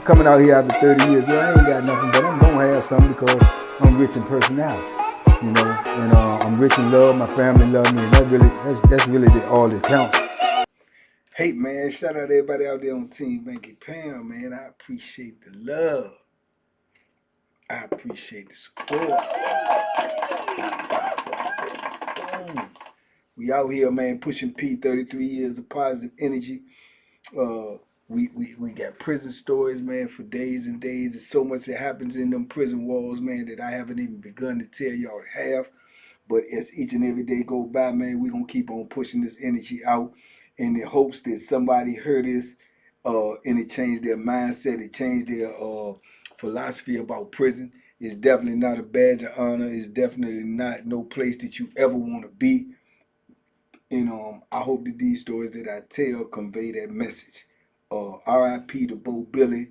coming out here after 30 years. Yeah, I ain't got nothing, but I'm gonna have something because I'm rich in personality, you know, and I'm rich in love. My family love me, and that's really all that counts. Hey man, shout out to everybody out there on Team Banky Pound, man. I appreciate the love. I appreciate the support. Boom. We out here, man, pushing P, 33 years of positive energy. We got prison stories, man, for days and days. There's so much that happens in them prison walls, man, that I haven't even begun to tell y'all to have. But as each and every day go by, man, we're going to keep on pushing this energy out in the hopes that somebody heard this and it changed their mindset, it changed their philosophy about prison. It's definitely not a badge of honor. It's definitely not no place that you ever want to be. And I hope that these stories that I tell convey that message. R.I.P. to Bo Billy.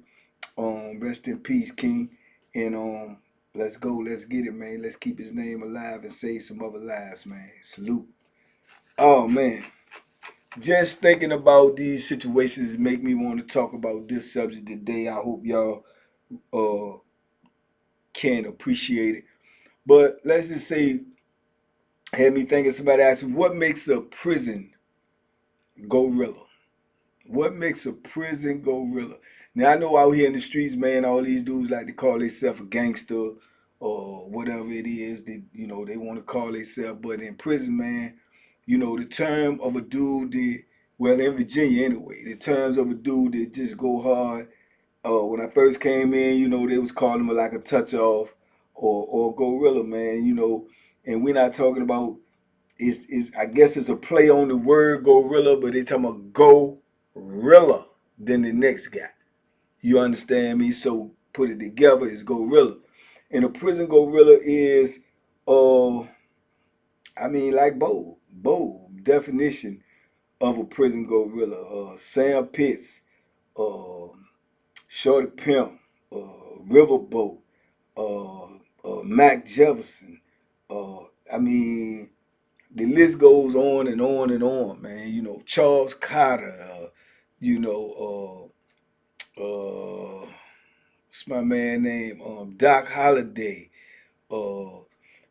Rest in peace, King. And let's go. Let's get it, man. Let's keep his name alive and save some other lives, man. Salute. Oh, man. Just thinking about these situations make me want to talk about this subject today. I hope y'all can appreciate it. But let's just say, had me thinking, somebody asked me, what makes a prison gorilla? What makes a prison gorilla? Now, I know out here in the streets, man, all these dudes like to call themselves a gangster or whatever it is that, you know, they want to call themselves. But in prison, man, you know, the term of a dude that, well, in Virginia anyway, the terms of a dude that just go hard. When I first came in, you know, they was calling him like a touch off or gorilla, man, you know. And we're not talking about, I guess it's a play on the word gorilla, but they talking about gorilla than the next guy. You understand me? So put it together, it's gorilla. And a prison gorilla is, I mean, like Bo definition of a prison gorilla. Sam Pitts, Shorty Pimp, Riverboat, Mac Jefferson. I mean, the list goes on and on and on, man. You know, Charles Carter, you know, what's my man name? Doc Holliday.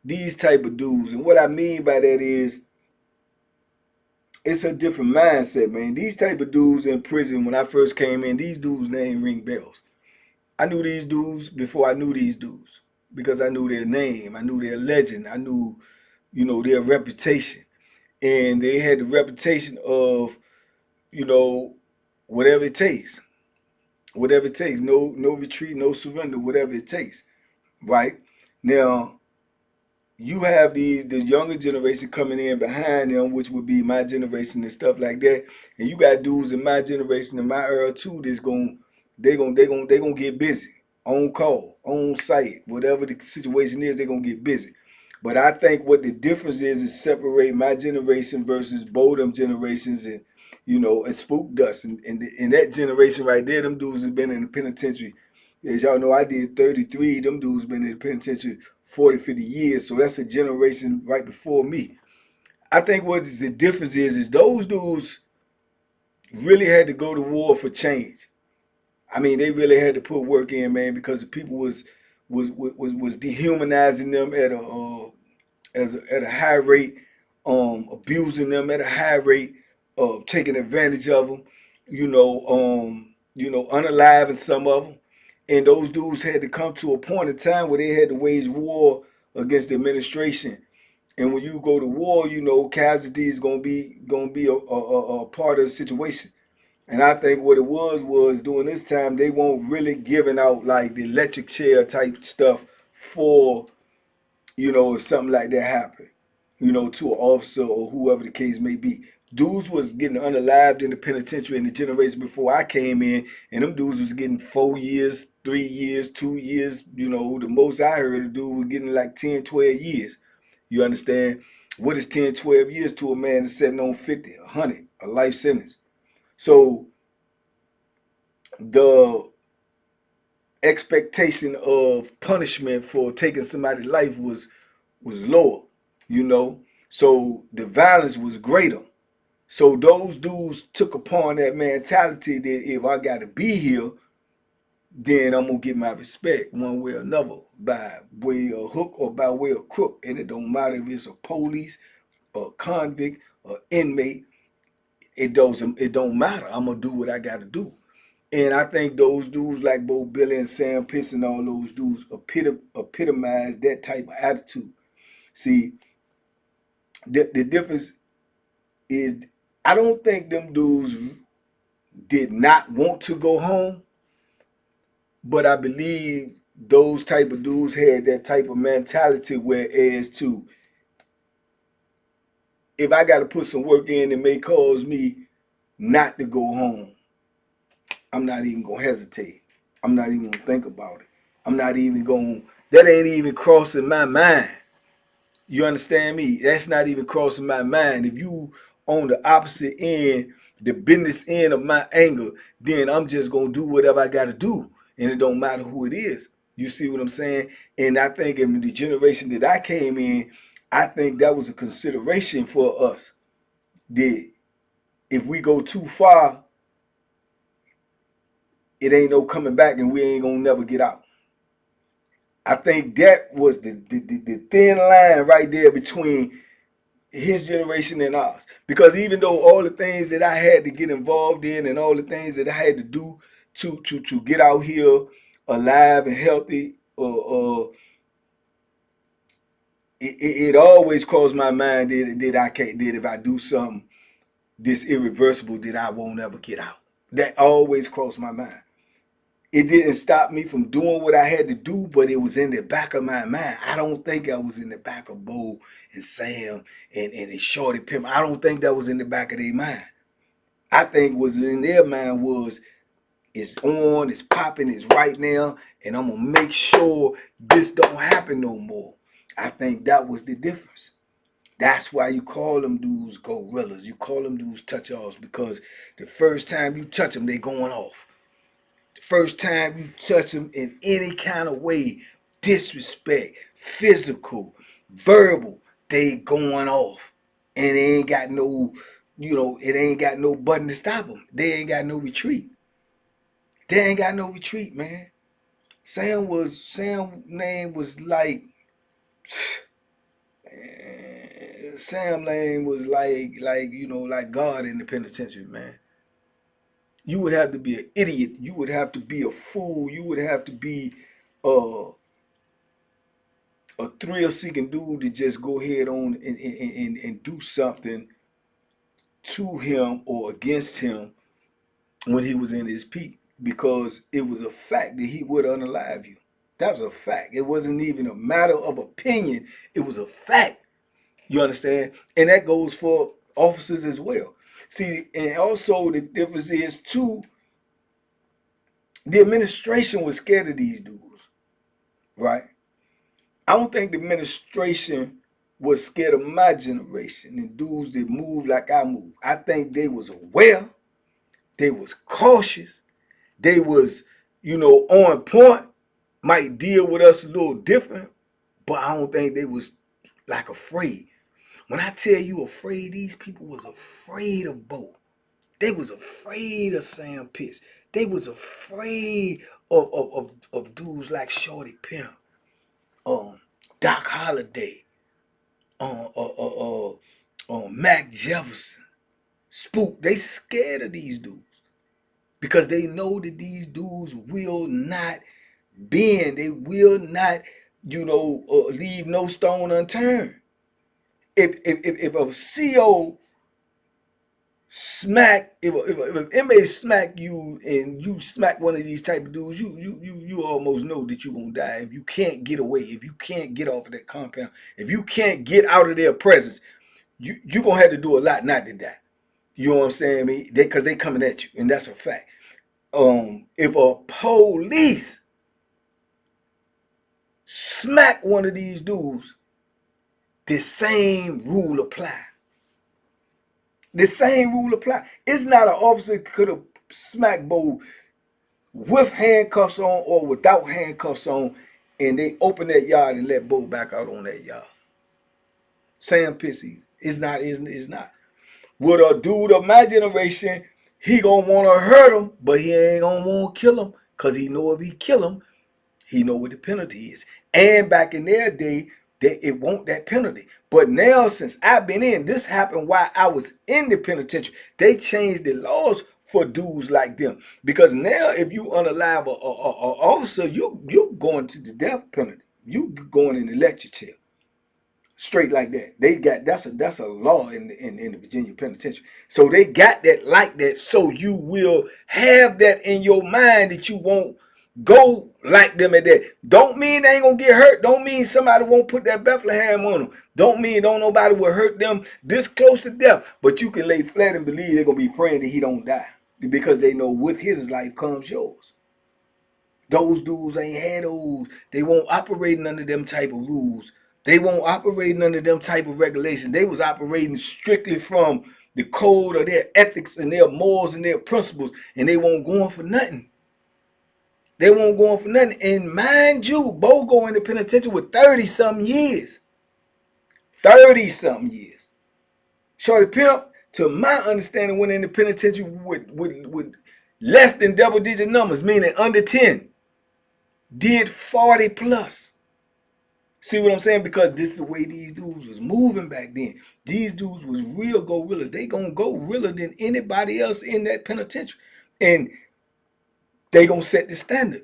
These type of dudes. And what I mean by that is, it's a different mindset, man. These type of dudes in prison, when I first came in, these dudes' name ring bells. I knew these dudes before I knew these dudes because I knew their name. I knew their legend. I knew, you know, their reputation. And they had the reputation of, you know, whatever it takes. Whatever it takes. No retreat, no surrender, whatever it takes. Right? Now, you have the younger generation coming in behind them, which would be my generation and stuff like that. And you got dudes in my generation and my era too that's they gonna get busy. On call, on site, whatever the situation is, they're gonna get busy. But I think what the difference is separate my generation versus Bodum generations and, you know, and Spook Dust. And that generation right there, them dudes have been in the penitentiary. As y'all know, I did 33. Them dudes been in the penitentiary 40, 50 years. So that's a generation right before me. I think what the difference is those dudes really had to go to war for change. I mean, they really had to put work in, man, because the people was dehumanizing them at a high rate, abusing them at a high rate, taking advantage of them, unaliving some of them. And those dudes had to come to a point in time where they had to wage war against the administration. And when you go to war, you know, casualties gonna be a part of the situation. And I think what it was during this time, they weren't really giving out like the electric chair type stuff for, you know, if something like that happened, you know, to an officer or whoever the case may be. Dudes was getting unalived in the penitentiary in the generation before I came in, and them dudes was getting 4 years, 3 years, 2 years. You know, the most I heard of dude was getting like 10, 12 years. You understand? What is 10, 12 years to a man that's sitting on 50, 100, a life sentence? So the expectation of punishment for taking somebody's life was lower, you know. So the violence was greater. So those dudes took upon that mentality that if I got to be here, then I'm gonna get my respect one way or another, by way of hook or by way of crook. And it don't matter if it's a police, a convict, or inmate. It don't matter. I'm gonna do what I gotta do. And I think those dudes like Bo Billy and Sam Pitts and all those dudes epitomize that type of attitude. See, the difference is, I don't think them dudes did not want to go home, but I believe those type of dudes had that type of mentality where as to, if I got to put some work in, it may cause me not to go home. I'm not even gonna hesitate. I'm not even gonna think about it. I'm not even going. That ain't even crossing my mind. You understand me? That's not even crossing my mind. If you on the opposite end, the business end of my anger, then I'm just gonna do whatever I gotta do, and it don't matter who it is. You see what I'm saying? And I think in the generation that I came in, I think that was a consideration for us. That if we go too far, it ain't no coming back, and we ain't gonna never get out. I think that was the thin line right there between his generation and ours. Because even though all the things that I had to get involved in and all the things that I had to do to get out here alive and healthy, it always crossed my mind that I can't, that if I do something this irreversible, that I won't ever get out. That always crossed my mind. It didn't stop me from doing what I had to do, but it was in the back of my mind. I don't think I was in the back of Bo and Sam and Shorty Pimp. I don't think that was in the back of their mind. I think was in their mind was, it's on, it's popping, it's right now, and I'm gonna make sure this don't happen no more. I think that was the difference. That's why you call them dudes gorillas. You call them dudes touch-offs, because the first time you touch them, they going off. First time you touch them in any kind of way, disrespect, physical, verbal, they going off. And they ain't got no, it ain't got no button to stop them. They ain't got no retreat. They ain't got no retreat, man. Sam name was like, Sam Lane was like God in the penitentiary, man. You would have to be an idiot. You would have to be a fool. You would have to be uh, a thrill-seeking dude to just go ahead on and do something to him or against him when he was in his peak, because it was a fact that he would unalive you. That was a fact. It wasn't even a matter of opinion. It was a fact. You understand? And that goes for officers as well. See, and also the difference is too, the administration was scared of these dudes, right? I don't think the administration was scared of my generation and dudes that move like I move. I think they was aware, they was cautious, they was, on point, might deal with us a little different, but I don't think they was like afraid. When I tell you afraid, these people was afraid of Bo. They was afraid of Sam Pitts. They was afraid of dudes like Shorty Pimp, Doc Holliday, Mac Jefferson, Spook. They scared of these dudes because they know that these dudes will not bend. They will not, leave no stone unturned. If a CO if an inmate smack you and you smack one of these type of dudes, you almost know that you're gonna die if you can't get away, if you can't get off of that compound, if you can't get out of their presence, you gonna have to do a lot not to die. You know what I'm saying? Because they coming at you, and that's a fact. If a police smack one of these dudes, the same rule apply. The same rule apply. It's not an officer could have smacked Bo with handcuffs on or without handcuffs on, and they open that yard and let Bo back out on that yard. Sam Pissy. It's not. With a dude of my generation, he gonna want to hurt him, but he ain't gonna want to kill him. Because he know if he kill him, he know what the penalty is. And back in their day, it won't that penalty. But now, since I've been in, this happened while I was in the penitentiary. They changed the laws for dudes like them. Because now, if you unalive a officer, you going to the death penalty. You going in the electric chair. Straight like that. They got that's a law in the Virginia penitentiary. So they got that like that. So you will have that in your mind that you won't go like them at that. Don't mean they ain't gonna get hurt. Don't mean somebody won't put that Bethlehem on them. Don't mean don't nobody will hurt them this close to death. But you can lay flat and believe they're gonna be praying that he don't die. Because they know with his life comes yours. Those dudes ain't had those. They won't operate under them type of rules. They won't operate under them type of regulations. They was operating strictly from the code of their ethics and their morals and their principles, and they won't go on for nothing. They won't go on for nothing. And mind you, Bo go in the penitentiary with 30-something years. 30-something years. Shorty Pimp, to my understanding, went in the penitentiary with less than double-digit numbers, meaning under 10. Did 40 plus. See what I'm saying? Because this is the way these dudes was moving back then. These dudes was real gorillas. They gonna go realer than anybody else in that penitentiary. And they gonna set the standard.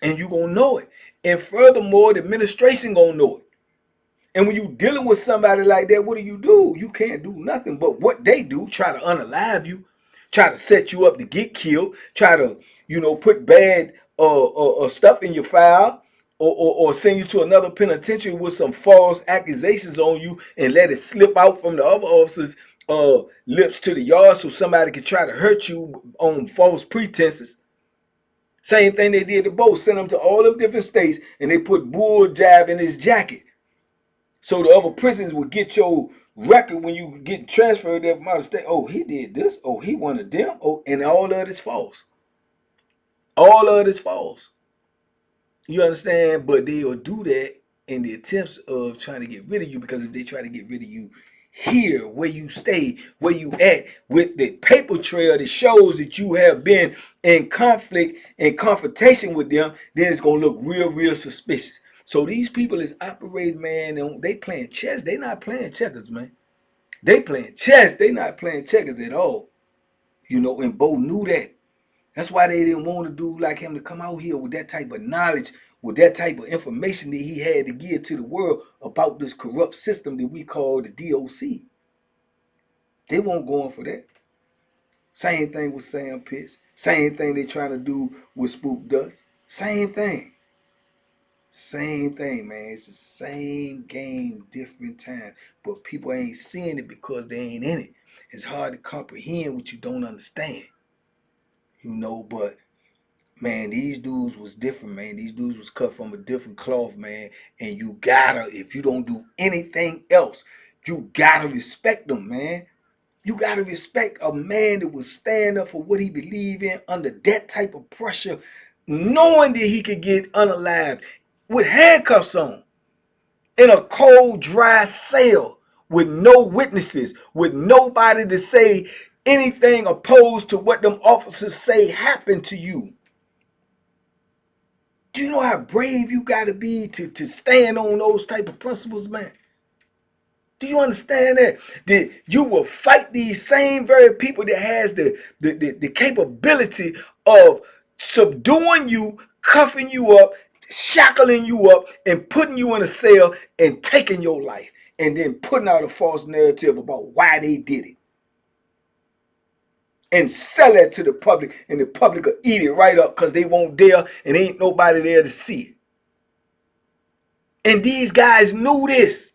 And you gonna know it. And furthermore, the administration gonna know it. And when you dealing with somebody like that, what do? You can't do nothing but what they do, try to unalive you, try to set you up to get killed, try to, put bad stuff in your file, or send you to another penitentiary with some false accusations on you and let it slip out from the other officers' lips to the yard so somebody can try to hurt you on false pretenses. Same thing they did to both. Sent them to all them different states and they put bull jab in his jacket. So the other prisons would get your record when you get transferred there from out of state. Oh, he did this. Oh, he one of them. Oh, and all of it is false. All of it is false. You understand? But they will do that in the attempts of trying to get rid of you, because if they try to get rid of you here, where you stay, where you at, with the paper trail that shows that you have been in conflict and confrontation with them, then it's going to look real, real suspicious. So these people is operating, man, and they playing chess. They not playing checkers, man. They playing chess. They not playing checkers at all. And Bo knew that. That's why they didn't want a dude like him to come out here with that type of knowledge, with that type of information that he had to give to the world about this corrupt system that we call the DOC. They won't go on for that. Same thing with Sam Pitts. Same thing they trying to do with Spook Dust. Same thing. Same thing, man. It's the same game, different time. But people ain't seeing it because they ain't in it. It's hard to comprehend what you don't understand. But man, these dudes was different, man. These dudes was cut from a different cloth, man. And you gotta, if you don't do anything else, you gotta respect them, man. You gotta respect a man that would stand up for what he believed in under that type of pressure, knowing that he could get unalived with handcuffs on, in a cold, dry cell, with no witnesses, with nobody to say anything opposed to what them officers say happened to you. Do you know how brave you got to be to stand on those type of principles, man? Do you understand that? That you will fight these same very people that has the capability of subduing you, cuffing you up, shackling you up, and putting you in a cell and taking your life, and then putting out a false narrative about why they did it. And sell that to the public, and the public will eat it right up because they won't dare, and ain't nobody there to see it. And these guys knew this.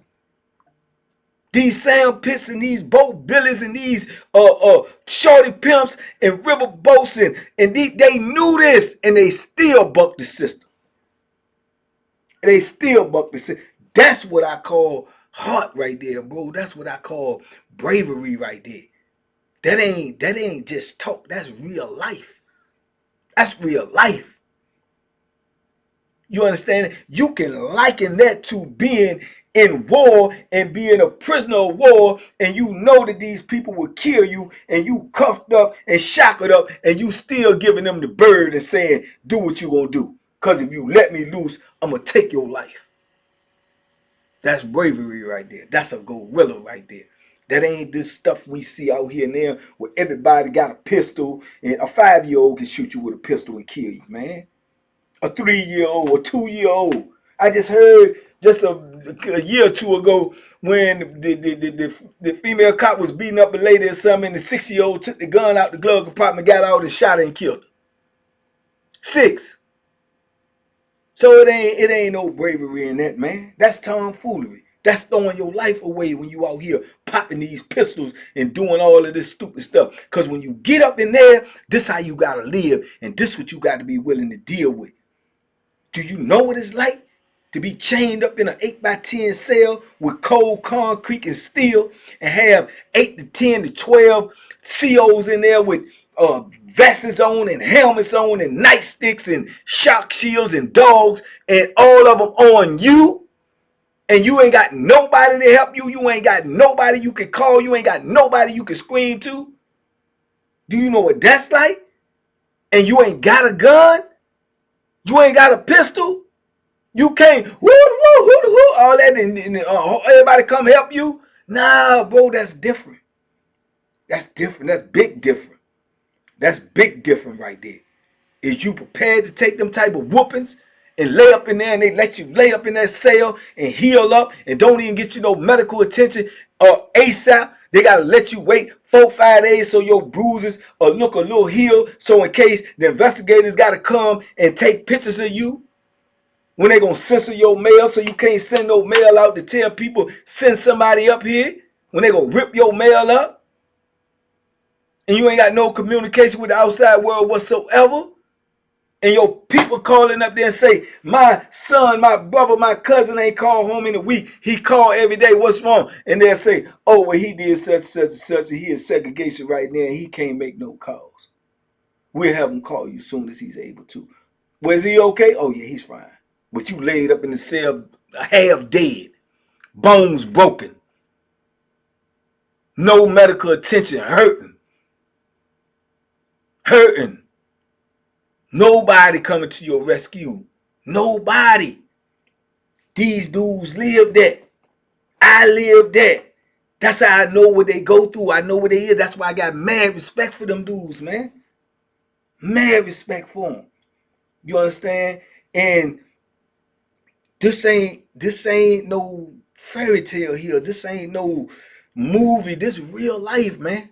These Sam Pitts and these boat billies and these shorty pimps and river boats, and they knew this, and they still bucked the system. They still bucked the system. That's what I call heart right there, bro. That's what I call bravery right there. That ain't just talk. That's real life. That's real life. You understand? You can liken that to being in war and being a prisoner of war, and you know that these people will kill you, and you cuffed up and shackled up, and you still giving them the bird and saying, do what you gonna do. Because if you let me loose, I'm gonna take your life. That's bravery right there. That's a gorilla right there. That ain't this stuff we see out here now where everybody got a pistol, and a 5-year-old can shoot you with a pistol and kill you, man. A 3-year-old, a 2-year-old. I just heard just a year or two ago when the female cop was beating up a lady or something, and the 6-year-old took the gun out the glove compartment, got out and shot her and killed her. 6. So it ain't no bravery in that, man. That's tomfoolery. That's throwing your life away when you out here popping these pistols and doing all of this stupid stuff. Because when you get up in there, this how you gotta live, and this what you gotta be willing to deal with. Do you know what it's like to be chained up in an 8x10 cell with cold concrete and steel, and have 8 to 10 to 12 COs in there with vests on and helmets on and nightsticks and shock shields and dogs, and all of them on you, and you ain't got nobody to help you, you ain't got nobody you can call, you ain't got nobody you can scream to? Do you know what that's like? And you ain't got a gun? You ain't got a pistol? You can't all that and everybody come help you? Nah, bro, that's different. That's different. That's big different. That's big different right there. Is you prepared to take them type of whoopings and lay up in there, and they let you lay up in that cell and heal up and don't even get you no medical attention or ASAP? They got to let you wait 4-5 days so your bruises look a little healed, so in case the investigators got to come and take pictures of you, when they gonna censor your mail so you can't send no mail out to tell people send somebody up here, when they gonna rip your mail up, and you ain't got no communication with the outside world whatsoever, and your people calling up there and say, my son, my brother, my cousin ain't called home in a week, he called every day, what's wrong? And they'll say, oh, well, he did such and such, and he is segregation right now, and he can't make no calls. We'll have him call you soon as he's able to. Well, is he okay? Oh yeah, he's fine. But you laid up in the cell half dead, bones broken, no medical attention, hurting. Nobody coming to your rescue. Nobody. These dudes live that. I live that. That's how I know what they go through. I know what they is. That's why I got mad respect for them dudes, man. Mad respect for them. You understand? And this ain't no fairy tale here. This ain't no movie. This real life, man.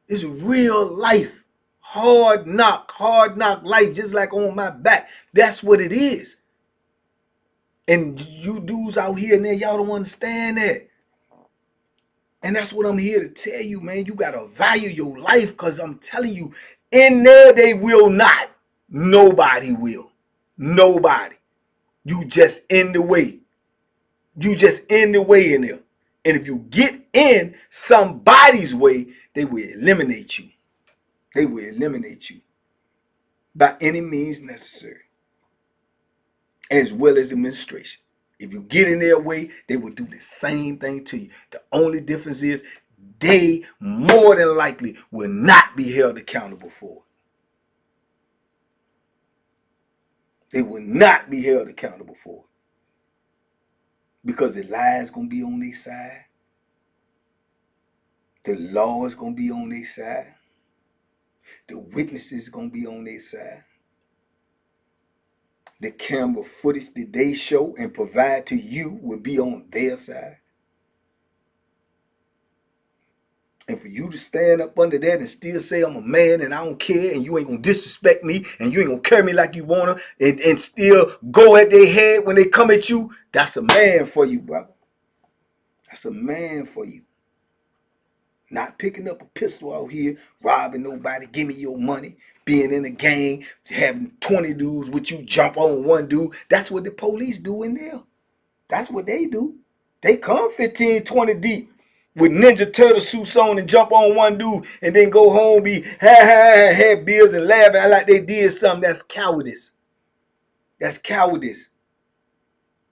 It's real life. Hard knock life, just like on my back. That's what it is. And you dudes out here now, y'all don't understand that. And that's what I'm here to tell you, man. You gotta value your life, because I'm telling you, in there they will not. Nobody will. Nobody. You just in the way. You just in the way in there. And if you get in somebody's way, they will eliminate you. They will eliminate you by any means necessary, as well as administration. If you get in their way, they will do the same thing to you. The only difference is they more than likely will not be held accountable for it. They will not be held accountable for it. Because the lie is going to be on their side. The law is going to be on their side. The witnesses are going to be on their side. The camera footage that they show and provide to you will be on their side. And for you to stand up under that and still say I'm a man and I don't care, and you ain't going to disrespect me, and you ain't going to carry me like you want to, and still go at their head when they come at you, that's a man for you, brother. That's a man for you. Not picking up a pistol out here, robbing nobody, give me your money, being in a gang, having 20 dudes with you, jump on one dude. That's what the police do in there. That's what they do. They come 15, 20 deep with Ninja Turtle suits on and jump on one dude and then go home, be have beers and laughing like they did something. That's cowardice. That's cowardice.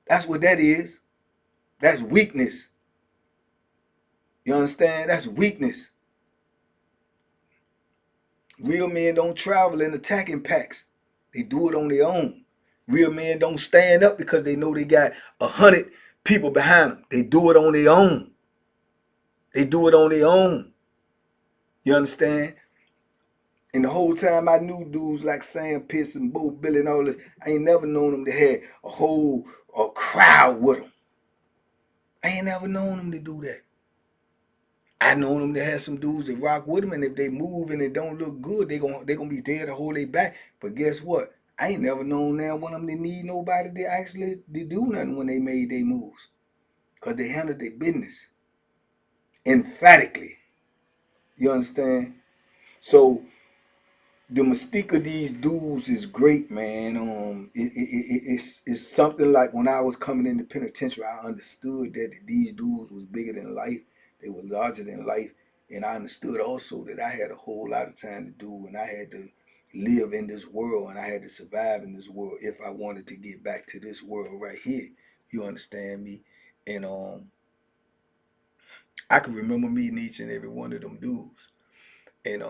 That's what that is. That's weakness. You understand? That's weakness. Real men don't travel in attacking packs. They do it on their own. Real men don't stand up because they know they got 100 people behind them. They do it on their own. They do it on their own. You understand? And the whole time I knew dudes like Sam Pitts and Bo Billy and all this, I ain't never known them to have a crowd with them. I ain't never known them to do that. I know them to have some dudes that rock with them, and if they move and it don't look good, they gonna be there to hold their back. But guess what? I ain't never known now one of them to need nobody to actually to do nothing when they made their moves, cause they handled their business emphatically. You understand? So the mystique of these dudes is great, man. It's something like when I was coming in the penitentiary, I understood that these dudes was bigger than life. They were larger than life, and I understood also that I had a whole lot of time to do, and I had to live in this world, and I had to survive in this world if I wanted to get back to this world right here. You understand me? And I can remember meeting each and every one of them dudes, and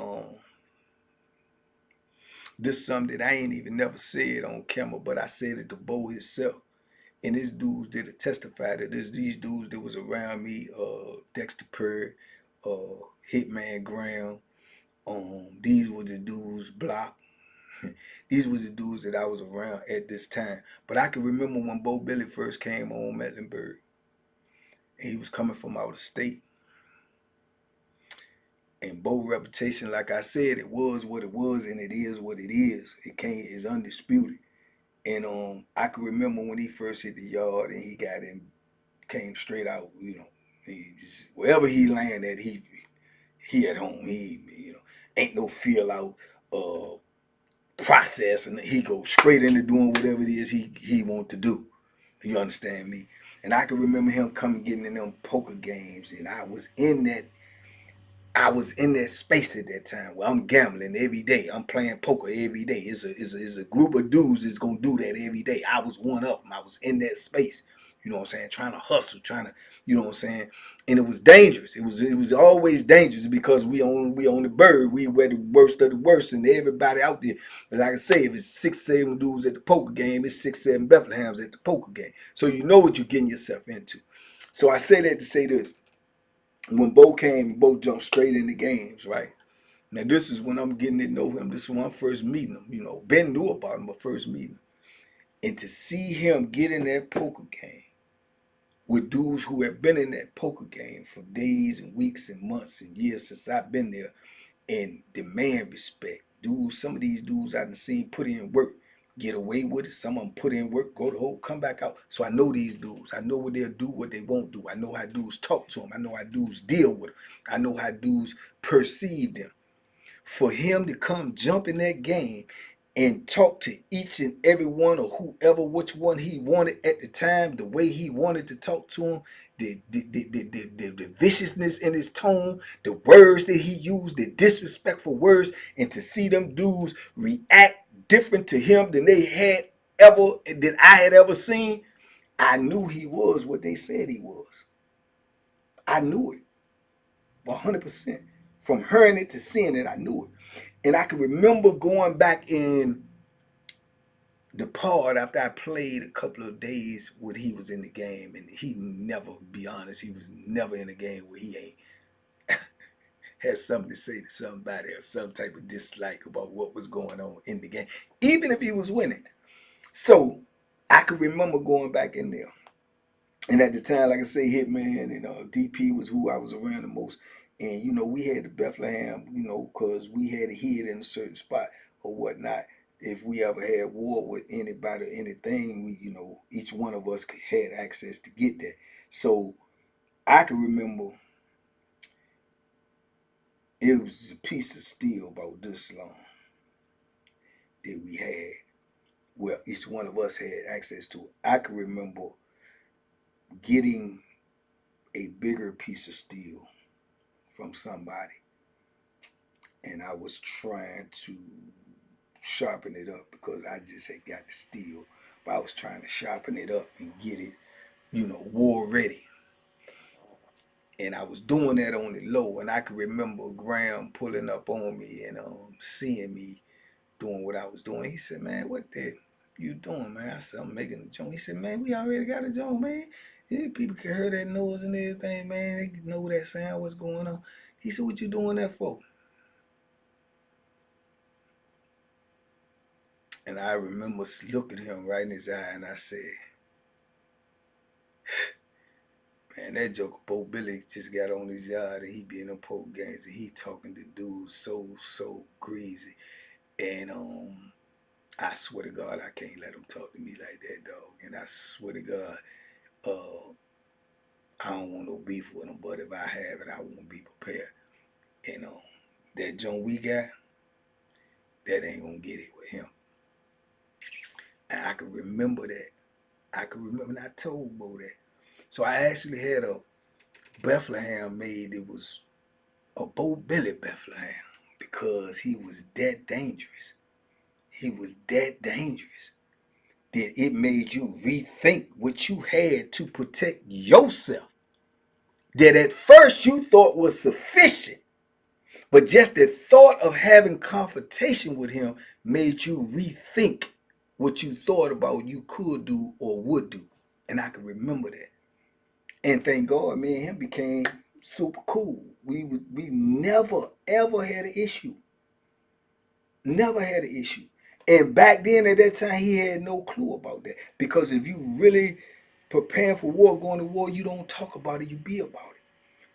this is something that I ain't even never said on camera, but I said it to Bo himself. And his dudes that testify that these dudes that was around me, Dexter Purr, Hitman Graham, these were the dudes Block. These was the dudes that I was around at this time. But I can remember when Bo Billy first came on Mecklenburg, and he was coming from out of state. And Bo's reputation, like I said, it was what it was, and it is what it is. It's undisputed. And I can remember when he first hit the yard and he got in, came straight out. Wherever he landed, he at home. He ain't no feel out process, and he goes straight into doing whatever it is he want to do. You understand me? And I can remember him coming getting in them poker games, and I was in that space at that time where I'm gambling every day. I'm playing poker every day. It's a group of dudes that's gonna do that every day. I was one of them. I was in that space. You know what I'm saying? Trying to hustle, trying to, you know what I'm saying? And it was dangerous. It was always dangerous because we on the bird. We were the worst of the worst, and everybody out there. But like I say, if it's 6, 7 dudes at the poker game, it's 6, 7 Bethlehems at the poker game. So you know what you're getting yourself into. So I say that to say this: when Bo came, Bo jumped straight into games, right? Now this is when I'm getting to know him. This is when I'm first meeting him. Ben knew about him, but first meeting him. And to see him get in that poker game with dudes who have been in that poker game for days and weeks and months and years since I've been there and demand respect. Dudes, some of these dudes I done seen put in work, get away with it. Some of them put in work, go to hole, come back out. So I know these dudes. I know what they'll do, what they won't do. I know how dudes talk to them. I know how dudes deal with them. I know how dudes perceive them. For him to come jump in that game and talk to each and every one or whoever, which one he wanted at the time, the way he wanted to talk to him, the viciousness in his tone, the words that he used, the disrespectful words, and to see them dudes react different to him than I had ever seen, I knew he was what they said he was. I knew it 100%. From hearing it to seeing it, I knew it. And I can remember going back in the part after I played a couple of days when he was in the game, and he never, be honest, he was never in a game where he ain't had something to say to somebody or some type of dislike about what was going on in the game, even if he was winning. So I can remember going back in there. And at the time, like I say, Hitman and DP was who I was around the most. And, we had the Bethlehem, because we had a hid in a certain spot or whatnot. If we ever had war with anybody or anything, each one of us had access to get that. So I can remember it was a piece of steel about this long that we had, where each one of us had access to. I can remember getting a bigger piece of steel from somebody, and I was trying to sharpen it up because I just had got the steel, but I was trying to sharpen it up and get it, war ready. And I was doing that on the low, and I can remember Graham pulling up on me and seeing me doing what I was doing. He said, "Man, what the you doing, man?" I said, "I'm making a joint." He said, "Man, we already got a joint, man. Yeah, people can hear that noise and everything, man. They know that sound, what's going on." He said, "What you doing that for?" And I remember looking him right in his eye, and I said, "Man, that joker Bo Billy just got on his yard, and he be in them poke games, and he talking to dudes so greasy." And I swear to God, I can't let him talk to me like that, dog. And I swear to God, I don't want no beef with him, but if I have it, I won't be prepared. And that joint we got, that ain't gonna get it with him. And I can remember that. I can remember, and I told Bo that. So I actually had a Bethlehem made. It was a Bo Billy Bethlehem because he was that dangerous. He was that dangerous that it made you rethink what you had to protect yourself. That at first you thought was sufficient, but just the thought of having confrontation with him made you rethink what you thought about you could do or would do. And I can remember that. And thank God, me and him became super cool. We never ever had an issue. Never had an issue. And back then at that time, he had no clue about that. Because if you really preparing for war, going to war, you don't talk about it, you be about it.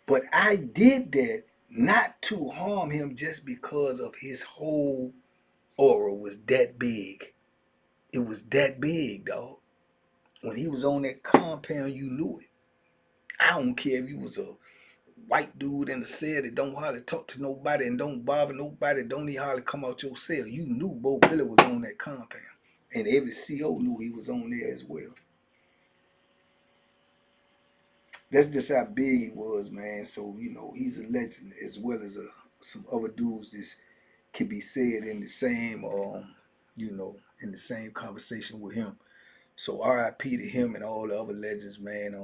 But I did that not to harm him, just because of his whole aura was that big. It was that big, dog. When he was on that compound, you knew it. I don't care if you was a white dude in the cell that don't hardly talk to nobody and don't bother nobody, don't even hardly come out your cell. You knew Bo Billy was on that compound. And every CO knew he was on there as well. That's just how big he was, man. So, he's a legend, as well as some other dudes that can be said in the same, in the same conversation with him. So RIP to him and all the other legends, man.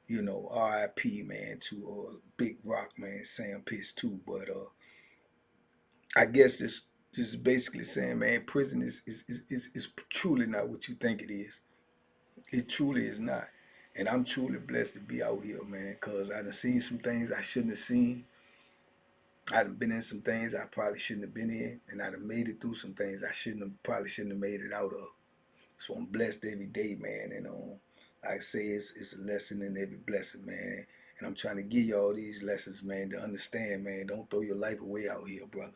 RIP, man, to Big Rock, man, Sam Pitts too. But I guess this is basically saying, man, prison is truly not what you think it is. It truly is not. And I'm truly blessed to be out here, man, because I done seen some things I shouldn't have seen. I done been in some things I probably shouldn't have been in, and I done made it through some things I probably shouldn't have made it out of. So I'm blessed every day, man, and like I say, it's a lesson in every blessing, man. And I'm trying to give you all these lessons, man, to understand, man. Don't throw your life away out here, brother.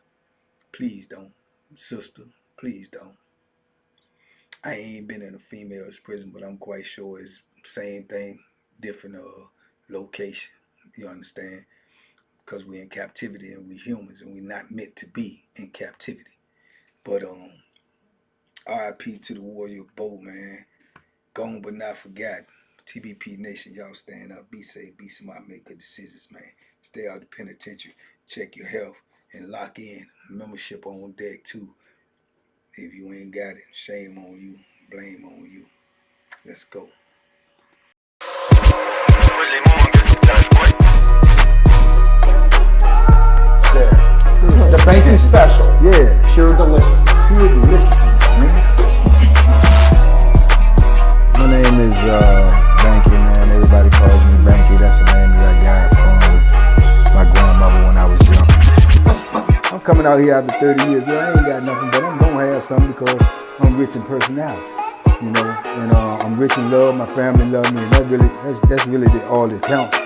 Please don't. Sister, please don't. I ain't been in a female's prison, but I'm quite sure it's the same thing, different location. You understand? Because we're in captivity and we're humans and we're not meant to be in captivity. But RIP to the warrior Bo, man. Gone but not forgotten. TBP Nation, y'all stand up. Be safe, be smart, make good decisions, man. Stay out of the penitentiary. Check your health and lock in. Membership on deck too. If you ain't got it, shame on you, blame on you. Let's go. The banky special. Yeah. Pure deliciousness. Pure deliciousness, man. My name is Banky, man. Everybody calls me Banky. That's the name that I got from my grandmother when I was young. I'm coming out here after 30 years. Yeah, I ain't got nothing, but I'm gonna have something because I'm rich in personality, and I'm rich in love. My family love me, and that's really all that counts.